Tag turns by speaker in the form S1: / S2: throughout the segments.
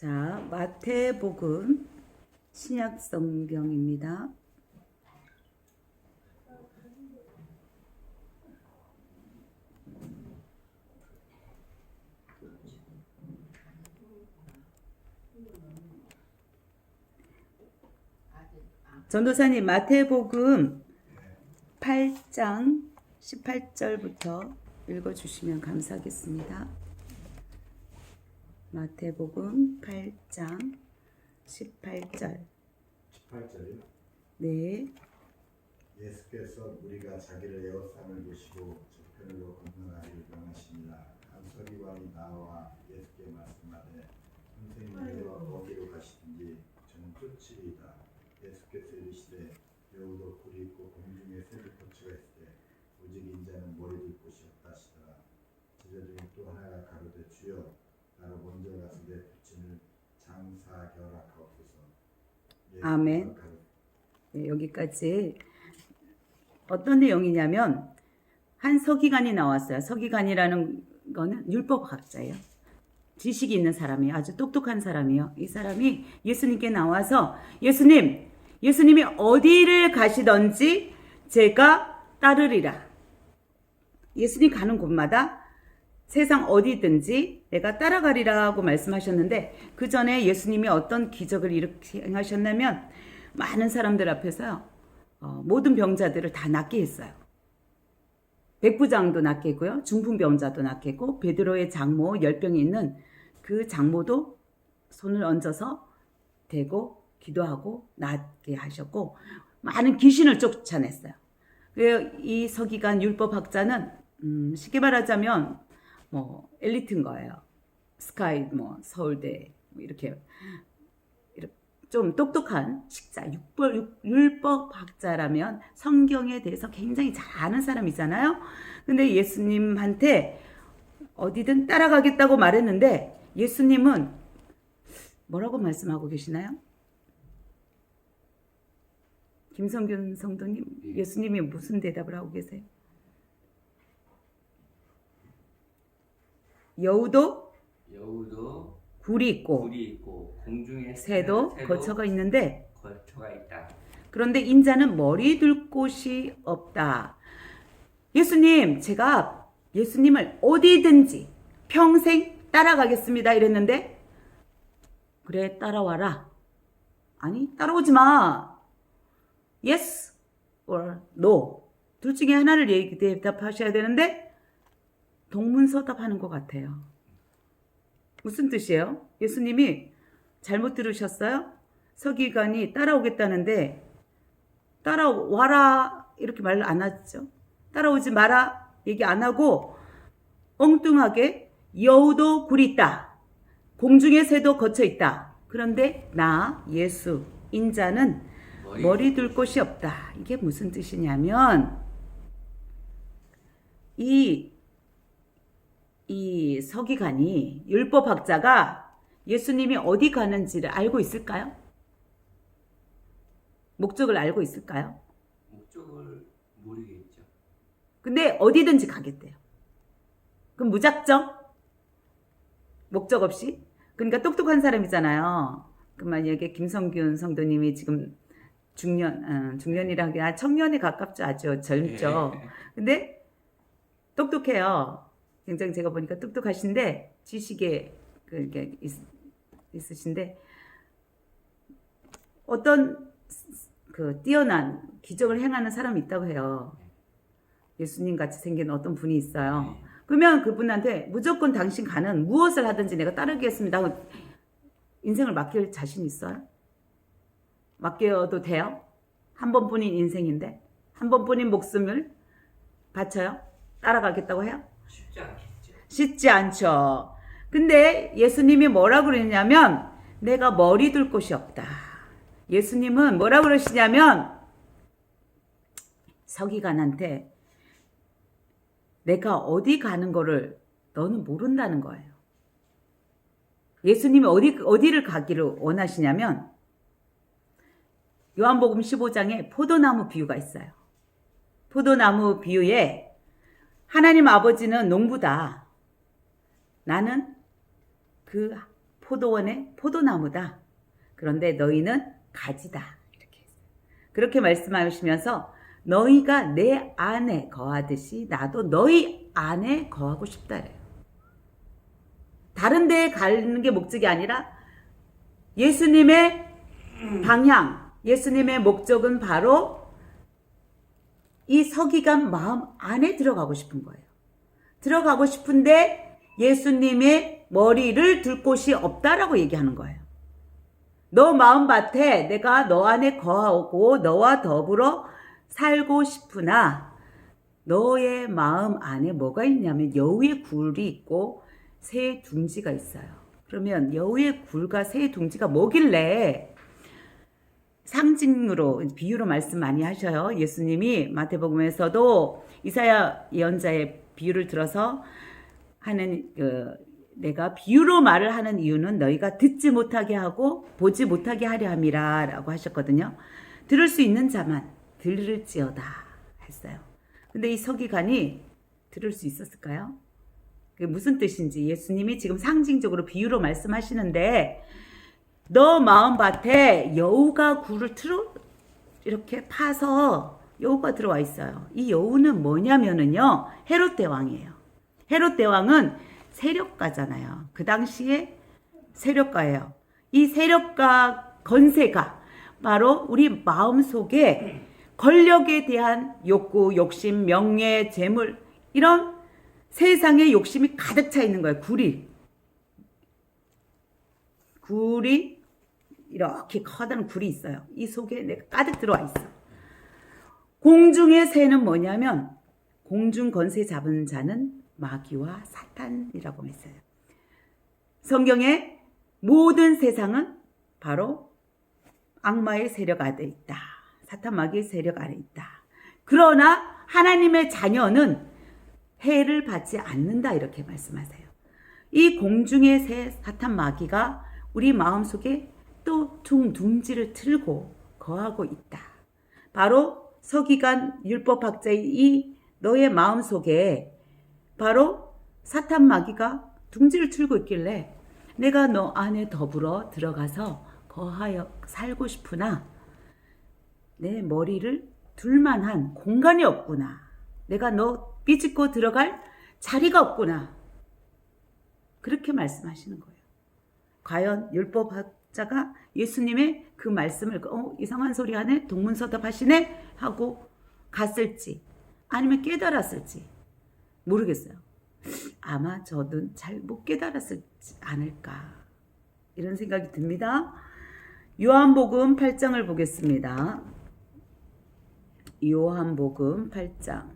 S1: 자, 마태복음 신약 성경입니다. 전도사님, 마태복음 8장 18절부터 읽어주시면 감사하겠습니다. 마태복음 8장 18절.
S2: 18절이요?
S1: 네.
S2: 예수께서 우리가 자기를 에워싸는 보시고 저편으로 건너가기를 명하십니다. 한 서기관이 나와 예수께 말씀하되 선생님께서 어디로 가시든지 저는 쫓으리이다. 예수께서 이르시되 여우도 굴이 있고 공중에 새도 거처가 있으되 오직 인자는 머리 둘 곳이 없다 하시더라. 제자 중에 또 하나가 가로되 주여 나로 먼저 가서 내 부친을 장사하옵소서.
S1: 아멘. 네, 여기까지 어떤 내용이냐면 한 서기관이 나왔어요. 서기관이라는 거는 율법학자예요. 지식이 있는 사람이에요. 아주 똑똑한 사람이에요. 이 사람이 예수님께 나와서 예수님이 어디를 가시던지 제가 따르리라. 예수님 가는 곳마다 세상 어디든지 내가 따라가리라고 말씀하셨는데 그 전에 예수님이 어떤 기적을 이렇게 행하셨냐면 많은 사람들 앞에서요. 모든 병자들을 다 낫게 했어요. 백부장도 낫게 했고요. 중풍병자도 낫게 했고 베드로의 장모 열병이 있는 그 장모도 손을 얹어서 대고 기도하고 낫게 하셨고 많은 귀신을 쫓아냈어요. 이 서기관 율법학자는 쉽게 말하자면 엘리트인 거예요. 스카이 서울대 이렇게 좀 똑똑한 식자 율법학자라면 성경에 대해서 굉장히 잘 아는 사람이잖아요. 근데 예수님한테 어디든 따라가겠다고 말했는데 예수님은 뭐라고 말씀하고 계시나요? 김성균 성도님, 예수님이 무슨 대답을 하고 계세요? 여우도 굴이 있고
S3: 공중에
S1: 새도 거처가 있는데
S3: 있다.
S1: 그런데 인자는 머리 둘 곳이 없다. 제가 예수님을 어디든지 평생 따라가겠습니다 이랬는데 그래 따라와라. 아니 따라오지 마. Yes or no. 둘 중에 하나를 대답하셔야 되는데 동문서답하는 것 같아요. 무슨 뜻이에요? 예수님이 잘못 들으셨어요? 서기관이 따라오겠다는데 따라와라 이렇게 말 안 하죠. 따라오지 마라 얘기 안 하고 엉뚱하게 여우도 굴이 있다. 공중에 새도 거쳐 있다. 그런데 나 예수 인자는 머리 둘 곳이 없다. 이게 무슨 뜻이냐면 이 서기관이 율법학자가 예수님이 어디 가는지를 알고 있을까요? 목적을 알고 있을까요?
S3: 목적을 모르겠죠.
S1: 근데 어디든지 가겠대요. 그럼 무작정? 목적 없이? 그러니까 똑똑한 사람이잖아요. 그 만약에 김성균 성도님이 지금 중년이라 하기야 청년에 가깝죠. 아주 젊죠. 근데 똑똑해요. 굉장히 제가 보니까 똑똑하신데 지식에 그게 있으신데 어떤 뛰어난 기적을 행하는 사람이 있다고 해요. 예수님 같이 생긴 어떤 분이 있어요. 그러면 그분한테 무조건 당신 가는 무엇을 하든지 내가 따르겠습니다. 인생을 맡길 자신 있어요? 맡겨도 돼요? 한 번뿐인 인생인데 한 번뿐인 목숨을 바쳐요? 따라가겠다고 해요?
S3: 쉽지 않겠죠.
S1: 쉽지 않죠. 근데 예수님이 뭐라고 그러냐면 내가 머리 둘 곳이 없다. 예수님은 뭐라고 그러시냐면 서기관한테 내가 어디 가는 거를 너는 모른다는 거예요. 예수님이 어디를 가기를 원하시냐면 요한복음 15장에 포도나무 비유가 있어요. 포도나무 비유에 하나님 아버지는 농부다. 나는 그 포도원의 포도나무다. 그런데 너희는 가지다. 이렇게 했어요. 그렇게 말씀하시면서 너희가 내 안에 거하듯이 나도 너희 안에 거하고 싶다래요. 다른 데에 가는 게 목적이 아니라 예수님의 방향, 예수님의 목적은 바로 이 서기관 마음 안에 들어가고 싶은 거예요. 들어가고 싶은데 예수님의 머리를 둘 곳이 없다라고 얘기하는 거예요. 너 마음밭에 내가 너 안에 거하고 너와 더불어 살고 싶으나 너의 마음 안에 뭐가 있냐면 여우의 굴이 있고 새의 둥지가 있어요. 그러면 여우의 굴과 새의 둥지가 뭐길래 상징으로 비유로 말씀 많이 하셔요. 예수님이 마태복음에서도 이사야 예언자의 비유를 들어서 하는 내가 비유로 말을 하는 이유는 너희가 듣지 못하게 하고 보지 못하게 하려 함이라 라고 하셨거든요. 들을 수 있는 자만 들을지어다 했어요. 근데 이 서기관이 들을 수 있었을까요? 그게 무슨 뜻인지 예수님이 지금 상징적으로 비유로 말씀하시는데 너 마음밭에 여우가 굴을 이렇게 파서 여우가 들어와 있어요. 이 여우는 뭐냐면은요, 헤롯 대왕이에요. 헤롯 대왕은 세력가잖아요. 그 당시에 세력가예요. 이 세력가 건세가 바로 우리 마음속에 권력에 대한 욕구, 욕심, 명예, 재물 이런 세상의 욕심이 가득 차 있는 거예요. 굴이 이렇게 커다란 굴이 있어요. 이 속에 내가 가득 들어와 있어. 공중의 새는 뭐냐면 공중 건세 잡은 자는 마귀와 사탄이라고 했어요. 성경에 모든 세상은 바로 악마의 세력 아래 있다. 사탄 마귀의 세력 아래 있다. 그러나 하나님의 자녀는 해를 받지 않는다 이렇게 말씀하세요. 이 공중의 새 사탄 마귀가 우리 마음속에 또 둥지를 틀고 거하고 있다. 바로 서기관 율법학자의 이 너의 마음속에 바로 사탄 마귀가 둥지를 틀고 있길래 내가 너 안에 더불어 들어가서 거하여 살고 싶으나 내 머리를 둘만한 공간이 없구나. 내가 너 삐집고 들어갈 자리가 없구나. 그렇게 말씀하시는 거예요. 과연 율법학자가 예수님의 그 말씀을 이상한 소리 하네? 동문서답 하시네? 하고 갔을지 아니면 깨달았을지 모르겠어요. 아마 저는 잘 못 깨달았지 않을까 이런 생각이 듭니다. 요한복음 8장을 보겠습니다. 요한복음 8장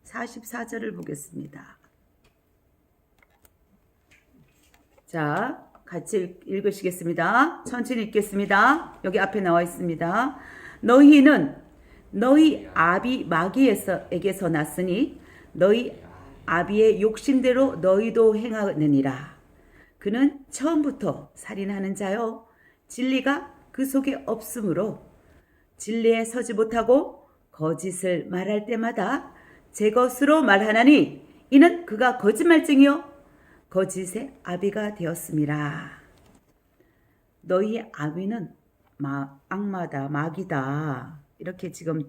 S1: 44절을 보겠습니다. 자, 같이 읽으시겠습니다. 천천히 읽겠습니다. 여기 앞에 나와 있습니다. 너희는 너희 아비 마귀에게서 났으니 너희 아비의 욕심대로 너희도 행하느니라. 그는 처음부터 살인하는 자요 진리가 그 속에 없으므로 진리에 서지 못하고 거짓을 말할 때마다 제 것으로 말하나니 이는 그가 거짓말쟁이요 거짓의 아비가 되었음이라. 너희 아비는 악마다 마귀다 이렇게 지금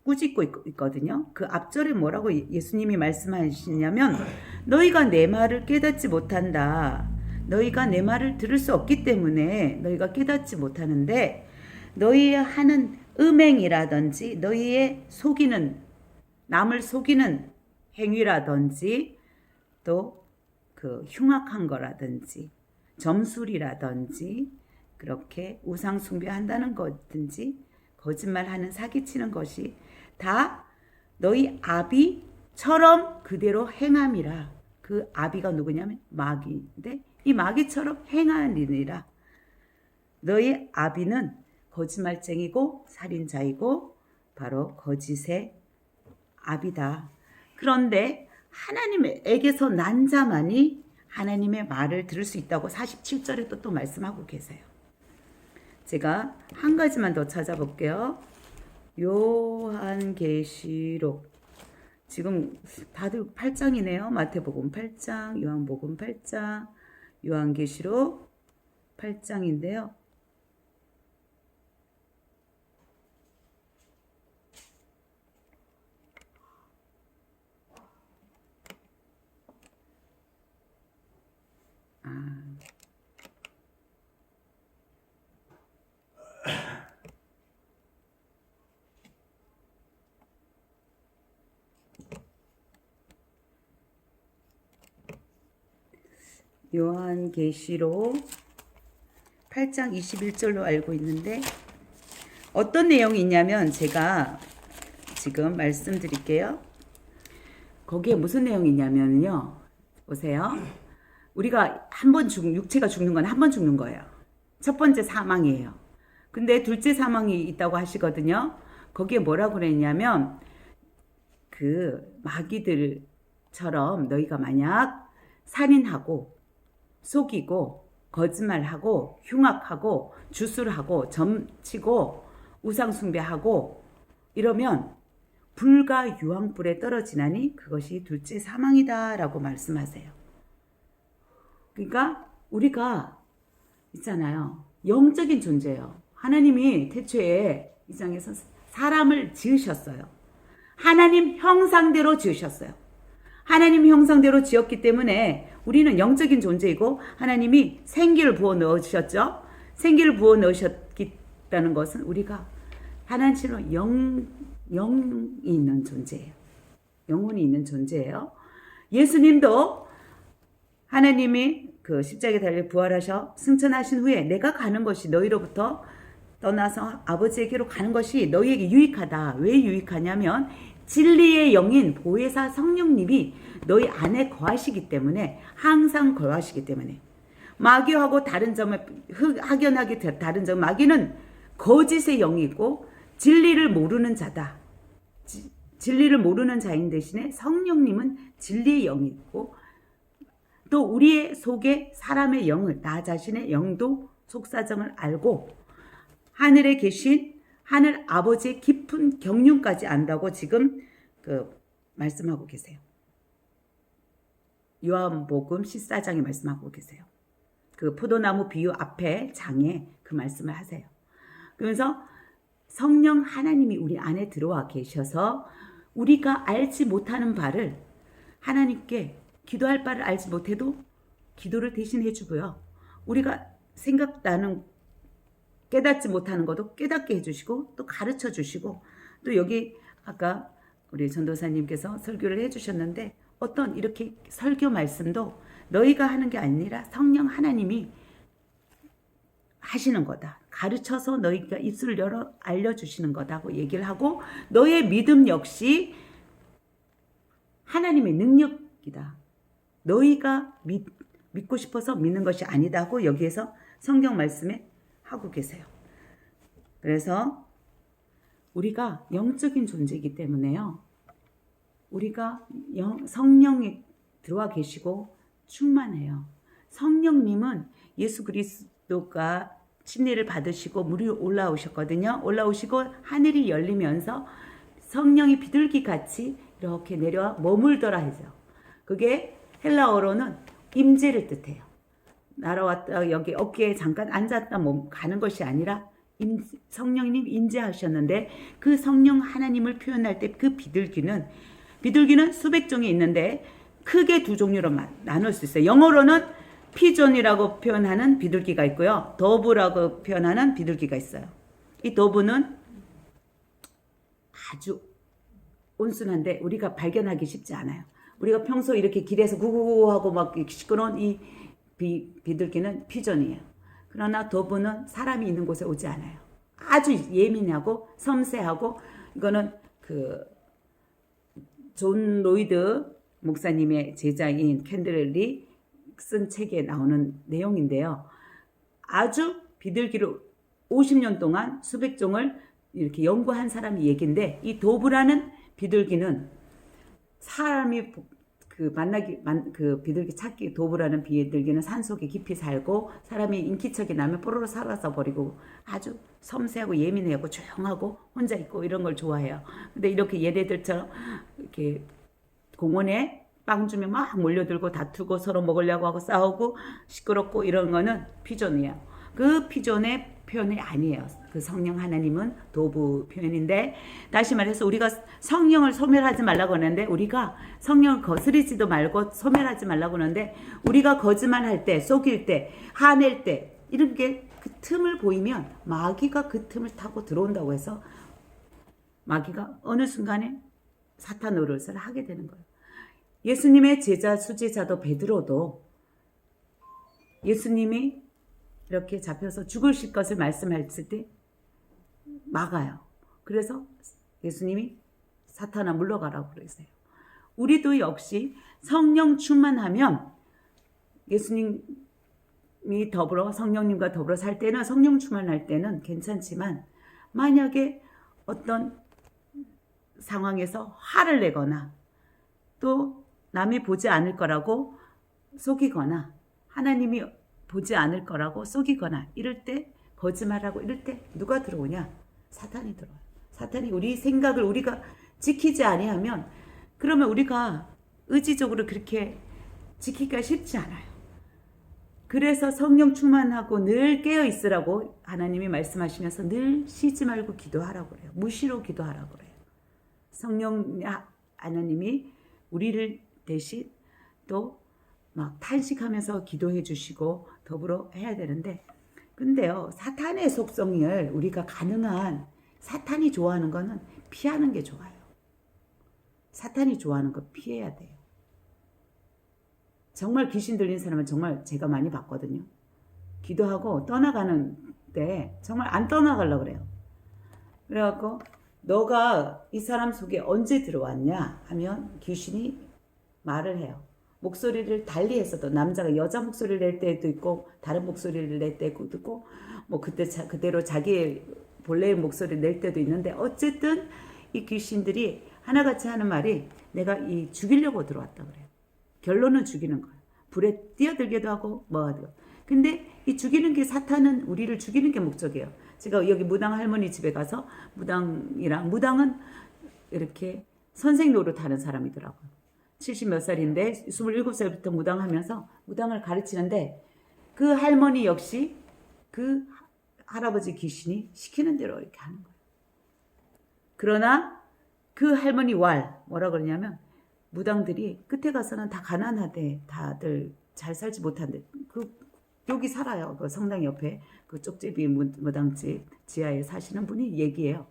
S1: 꾸짖고 있거든요. 그 앞절에 뭐라고 예수님이 말씀하시냐면 너희가 내 말을 깨닫지 못한다. 너희가 내 말을 들을 수 없기 때문에 너희가 깨닫지 못하는데 너희의 하는 음행이라든지 너희의 남을 속이는 행위라든지 또 그 흉악한 거라든지 점술이라든지 그렇게 우상 숭배한다는 거든지 거짓말하는 사기치는 것이 다 너희 아비처럼 그대로 행함이라. 그 아비가 누구냐면 마귀인데 이 마귀처럼 행하니라. 너희 아비는 거짓말쟁이고 살인자이고 바로 거짓의 아비다. 그런데 하나님에게서 난 자만이 하나님의 말을 들을 수 있다고 47절에 또 말씀하고 계세요. 제가 한 가지만 더 찾아볼게요. 요한계시록 지금 다들 8장이네요. 마태복음 8장, 요한복음 8장, 요한계시록 8장인데요. 요한계시록 8장 21절로 알고 있는데 어떤 내용이 있냐면 제가 지금 말씀드릴게요. 거기에 무슨 내용이 있냐면요. 보세요. 우리가 육체가 죽는 건 한 번 죽는 거예요. 첫 번째 사망이에요. 근데 둘째 사망이 있다고 하시거든요. 거기에 뭐라고 그랬냐면 그 마귀들처럼 너희가 만약 살인하고 속이고 거짓말하고 흉악하고 주술하고 점치고 우상숭배하고 이러면 불과 유황불에 떨어지나니 그것이 둘째 사망이다라고 말씀하세요. 그러니까 우리가 있잖아요. 영적인 존재예요. 하나님이 태초에 이 땅에서 사람을 지으셨어요. 하나님 형상대로 지으셨어요. 하나님 형상대로 지었기 때문에 우리는 영적인 존재이고 하나님이 생기를 부어 넣으셨죠. 생기를 부어 넣으셨다는 것은 우리가 하나님처럼 영이 있는 존재예요. 영혼이 있는 존재예요. 예수님도 하나님이 그 십자가에 달려 부활하셔 승천하신 후에 내가 가는 것이 너희로부터 떠나서 아버지에게로 가는 것이 너희에게 유익하다. 왜 유익하냐면 진리의 영인 보혜사 성령님이 너희 안에 거하시기 때문에 항상 거하시기 때문에 마귀하고 다른 점을 확연하게 다른 점 마귀는 거짓의 영이 있고 진리를 모르는 자다. 진리를 모르는 자인 대신에 성령님은 진리의 영이 있고 또 우리의 속에 사람의 영을 나 자신의 영도 속사정을 알고 하늘에 계신 하늘 아버지의 깊은 경륜까지 안다고 지금 말씀하고 계세요. 요한복음 14장에 말씀하고 계세요. 그 포도나무 비유 앞에 장에 그 말씀을 하세요. 그러면서 성령 하나님이 우리 안에 들어와 계셔서 우리가 알지 못하는 바를 하나님께 기도할 바를 알지 못해도 기도를 대신 해주고요. 우리가 생각나는 깨닫지 못하는 것도 깨닫게 해주시고 또 가르쳐 주시고 또 여기 아까 우리 전도사님께서 설교를 해주셨는데 어떤 이렇게 설교 말씀도 너희가 하는 게 아니라 성령 하나님이 하시는 거다. 가르쳐서 너희가 입술을 열어 알려주시는 거다고 얘기를 하고 너의 믿음 역시 하나님의 능력이다. 너희가 믿고 싶어서 믿는 것이 아니다고 여기에서 성경 말씀에 하고 계세요. 그래서 우리가 영적인 존재이기 때문에요. 우리가 성령이 들어와 계시고 충만해요. 성령님은 예수 그리스도가 침례를 받으시고 물 위에 올라오셨거든요. 올라오시고 하늘이 열리면서 성령이 비둘기 같이 이렇게 내려와 머물더라 해서 그게 헬라어로는 임재를 뜻해요. 날아왔다 여기 어깨에 잠깐 앉았다 가는 것이 아니라 성령님 임재하셨는데 그 성령 하나님을 표현할 때 그 비둘기는 수백 종이 있는데 크게 두 종류로 나눌 수 있어요. 영어로는 피존이라고 표현하는 비둘기가 있고요. 더브라고 표현하는 비둘기가 있어요. 이 더브는 아주 온순한데 우리가 발견하기 쉽지 않아요. 우리가 평소 이렇게 길에서 구구구하고 막 시끄러운 이 비둘기는 피존이에요. 그러나 더브는 사람이 있는 곳에 오지 않아요. 아주 예민하고 섬세하고 이거는 존 로이드 목사님의 제자인 캔들리 쓴 책에 나오는 내용인데요. 아주 비둘기를 50년 동안 수백 종을 이렇게 연구한 사람이 얘기인데 이 도브라는 비둘기는 사람이 그 비둘기 찾기 도브라는 비둘기는 산속에 깊이 살고 사람이 인기척이 나면 뽀로로 살아서 버리고 아주 섬세하고 예민하고 조용하고 혼자 있고 이런 걸 좋아해요. 근데 이렇게 얘네들처럼 이렇게 공원에 빵 주면 막 몰려들고 다투고 서로 먹으려고 하고 싸우고 시끄럽고 이런 거는 피존이에요. 그 피존의 표현이 아니에요. 그 성령 하나님은 도부 표현인데, 다시 말해서 우리가 성령을 소멸하지 말라고 하는데, 우리가 성령을 거스리지도 말고 소멸하지 말라고 하는데, 우리가 거짓말할 때, 속일 때, 화낼 때 이런 게 그 틈을 보이면 마귀가 그 틈을 타고 들어온다고 해서 마귀가 어느 순간에 사탄 노릇을 하게 되는 거예요. 예수님의 제자 수제자도 베드로도 예수님이 이렇게 잡혀서 죽으실 것을 말씀했을 때 막아요. 그래서 예수님이 사탄아 물러가라고 그러세요. 우리도 역시 성령 충만하면 예수님이 더불어 성령님과 더불어 살 때는, 성령 충만할 때는 괜찮지만, 만약에 어떤 상황에서 화를 내거나 또 남이 보지 않을 거라고 속이거나 하나님이 보지 않을 거라고 속이거나 이럴 때, 거짓말하고 이럴 때 누가 들어오냐? 사탄이 들어와요. 사탄이 우리 생각을 우리가 지키지 아니하면, 그러면 우리가 의지적으로 그렇게 지키기가 쉽지 않아요. 그래서 성령 충만하고 늘 깨어 있으라고 하나님이 말씀하시면서 늘 쉬지 말고 기도하라고 그래요. 무시로 기도하라고 그래요. 성령 하나님이 우리를 대신 또 막 탄식하면서 기도해 주시고 더불어 해야 되는데, 근데요, 사탄의 속성을 우리가 가능한, 사탄이 좋아하는 거는 피하는 게 좋아요. 사탄이 좋아하는 거 피해야 돼요. 정말 귀신 들린 사람은 정말 제가 많이 봤거든요. 기도하고 떠나가는데 정말 안 떠나가려고 그래요. 그래갖고 너가 이 사람 속에 언제 들어왔냐 하면 귀신이 말을 해요. 목소리를 달리해서도, 남자가 여자 목소리를 낼 때도 있고 다른 목소리를 낼 때도 있고, 뭐 그대로 자기의 본래의 목소리를 낼 때도 있는데, 어쨌든 이 귀신들이 하나같이 하는 말이 내가 이 죽이려고 들어왔다 그래요. 결론은 죽이는 거예요. 불에 뛰어들기도 하고 뭐 하고. 근데 이 죽이는 게, 사탄은 우리를 죽이는 게 목적이에요. 제가 여기 무당 할머니 집에 가서 무당은 이렇게 선생 노릇하는 사람이더라고요. 70 몇 살인데 27살부터 무당하면서 무당을 가르치는데, 그 할머니 역시 그 할아버지 귀신이 시키는 대로 이렇게 하는 거예요. 그러나 그 할머니 뭐라 그러냐면, 무당들이 끝에 가서는 다 가난하대, 다들 잘 살지 못한대. 여기 살아요. 그 성당 옆에 그 쪽제비 무당집 지하에 사시는 분이 얘기해요.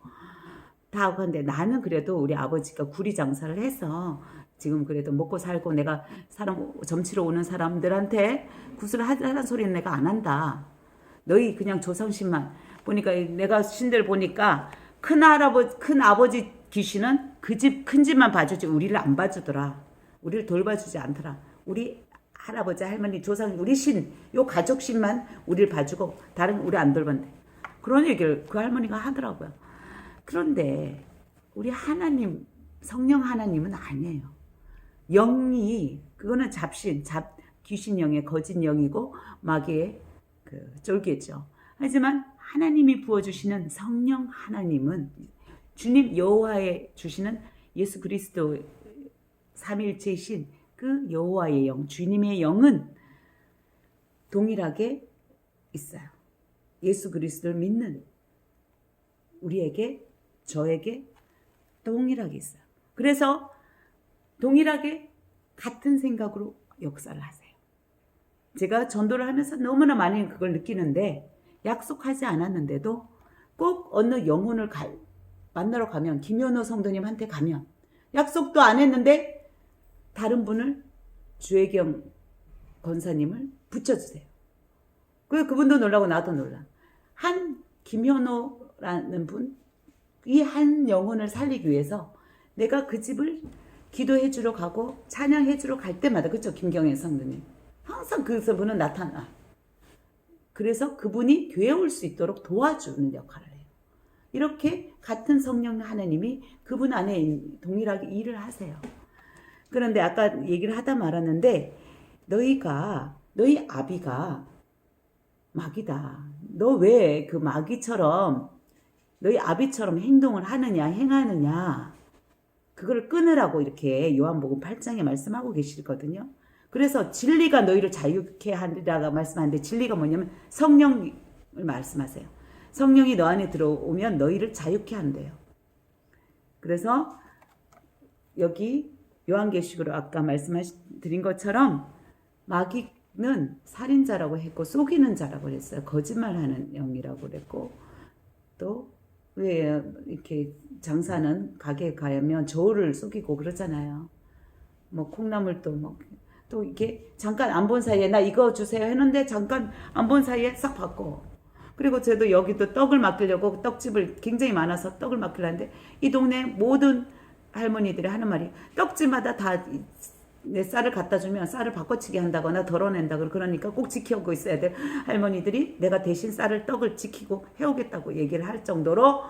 S1: 다 근데 나는 그래도 우리 아버지가 구리 장사를 해서 지금 그래도 먹고 살고, 내가 사람 점치러 오는 사람들한테 구슬을 하라는 소리는 내가 안 한다. 너희 그냥 조상신만 보니까, 내가 신들 보니까 큰 아버지 귀신은 그 집 큰 집만 봐주지 우리를 안 봐주더라. 우리를 돌봐주지 않더라. 우리 할아버지 할머니 조상 우리 신, 요 가족 신만 우리를 봐주고 다른 우리 안 돌본대. 그런 얘기를 그 할머니가 하더라고요. 그런데 우리 하나님, 성령 하나님은 아니에요. 영이, 그거는 귀신 영의 거짓 영이고 마귀의 그 쫄개죠. 하지만 하나님이 부어주시는 성령 하나님은, 주님 여호와의 주시는 예수 그리스도 삼위일체이신 그 여호와의 영, 주님의 영은 동일하게 있어요. 예수 그리스도를 믿는 우리에게, 저에게 동일하게 있어요. 그래서 동일하게 같은 생각으로 역사를 하세요. 제가 전도를 하면서 너무나 많이 그걸 느끼는데, 약속하지 않았는데도 꼭 어느 영혼을 만나러 가면, 김현호 성도님한테 가면 약속도 안 했는데 다른 분을, 주혜경 권사님을 붙여주세요. 그분도 놀라고 나도 놀라. 김현호라는 분, 이 한 영혼을 살리기 위해서 내가 그 집을 기도해 주러 가고 찬양해 주러 갈 때마다, 그렇죠? 김경애 성도님 항상 그분은 나타나. 그래서 그분이 교회 올 수 있도록 도와주는 역할을 해요. 이렇게 같은 성령 하나님이 그분 안에 동일하게 일을 하세요. 그런데 아까 얘기를 하다 말았는데, 너희 아비가 마귀다. 너 왜 그 마귀처럼, 너희 아비처럼 행하느냐. 그걸 끊으라고 이렇게 요한복음 8장에 말씀하고 계시거든요. 그래서 진리가 너희를 자유케 하리라가 말씀하는데 진리가 뭐냐면 성령을 말씀하세요. 성령이 너 안에 들어오면 너희를 자유케 한대요. 그래서 여기 요한계시록으로 아까 말씀드린 것처럼 마귀는 살인자라고 했고 속이는 자라고 했어요. 거짓말하는 영이라고 그랬고 또 왜 이렇게 장사는 가게에 가면 저울을 속이고 그러잖아요. 뭐 콩나물도 또 이렇게 잠깐 안 본 사이에 나 이거 주세요 했는데 잠깐 안 본 사이에 싹 바꿔. 그리고 저도 여기도 떡을 맡기려고 떡집을 굉장히 많아서 떡을 맡기려는데 이 동네 모든 할머니들이 하는 말이 떡집마다 다 내 쌀을 갖다 주면 쌀을 바꿔치기 한다거나 덜어낸다 그러니까 꼭 지키고 있어야 돼. 할머니들이 내가 대신 쌀을 떡을 지키고 해오겠다고 얘기를 할 정도로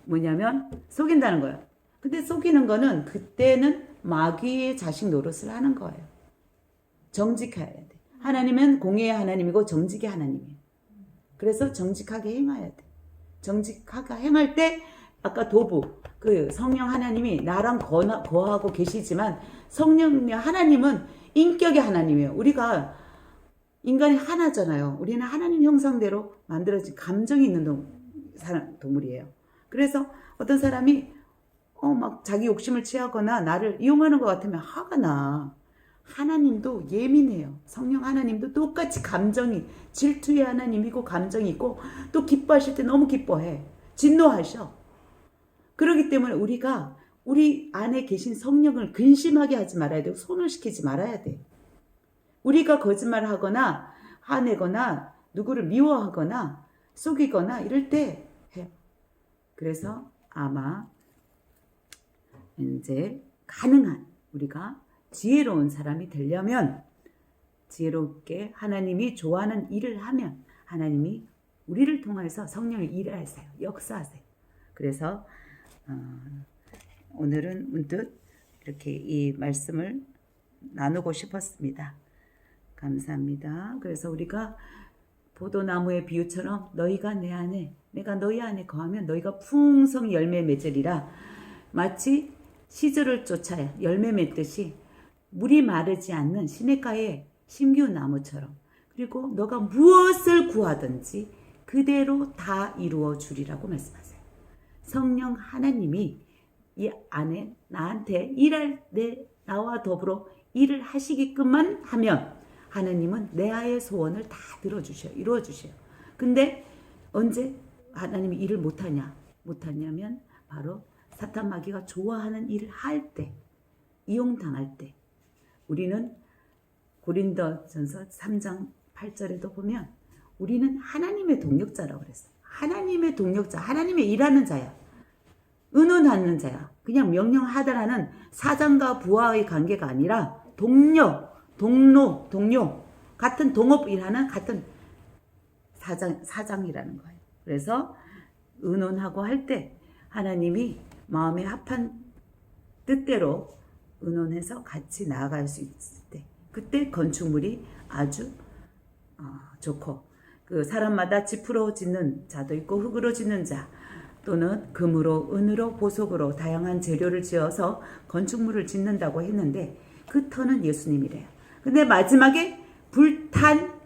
S1: 뭐냐면 속인다는 거예요. 근데 속이는 거는 그때는 마귀의 자식 노릇을 하는 거예요. 정직해야 돼. 하나님은 공의의 하나님이고 정직의 하나님이에요. 그래서 정직하게 행해야 돼. 정직하게 행할 때 아까 도부 그 성령 하나님이 나랑 거하고 계시지만 성령 하나님은 인격의 하나님이에요. 우리가 인간이 하나잖아요. 우리는 하나님 형상대로 만들어진 감정이 있는 동물이에요. 그래서 어떤 사람이 막 자기 욕심을 취하거나 나를 이용하는 것 같으면 화가 나. 하나님도 예민해요. 성령 하나님도 똑같이 감정이 질투의 하나님이고 감정이 있고 또 기뻐하실 때 너무 기뻐해. 진노하셔. 그렇기 때문에 우리가 우리 안에 계신 성령을 근심하게 하지 말아야 돼요. 손을 시키지 말아야 돼. 우리가 거짓말을 하거나 화내거나 누구를 미워하거나 속이거나 이럴 때 해요. 그래서 아마 이제 가능한 우리가 지혜로운 사람이 되려면 지혜롭게 하나님이 좋아하는 일을 하면 하나님이 우리를 통해서 성령을 일하세요. 역사하세요. 그래서 오늘은 문득 이렇게 이 말씀을 나누고 싶었습니다. 감사합니다. 그래서 우리가 포도나무의 비유처럼 너희가 내 안에 내가 너희 안에 거하면 너희가 풍성히 열매 맺으리라. 마치 시절을 쫓아 열매 맺듯이 물이 마르지 않는 시냇가의 심규나무처럼 그리고 너가 무엇을 구하든지 그대로 다 이루어 주리라고 말씀하세요. 성령 하나님이 이 안에 나한테 나와 더불어 일을 하시게끔만 하면 하나님은 내 아의 소원을 다 들어주셔요. 이루어주셔요. 근데 언제 하나님이 일을 못하냐면 바로 사탄 마귀가 좋아하는 일을 할 때, 이용당할 때. 우리는 고린도전서 3장 8절에도 보면 우리는 하나님의 동력자라고 그랬어요. 하나님의 동력자, 하나님의 일하는 자야. 의논하는 자야. 그냥 명령하다라는 사장과 부하의 관계가 아니라 동료, 같은 동업 일하는 같은 사장이라는 거예요. 그래서 의논하고 할 때 하나님이 마음에 합한 뜻대로 의논해서 같이 나아갈 수 있을 때 그때 건축물이 아주 좋고 그 사람마다 지프로 짓는 자도 있고 흙으로 짓는 자 또는 금으로 은으로 보석으로 다양한 재료를 지어서 건축물을 짓는다고 했는데 그 터는 예수님이래요. 근데 마지막에 불탄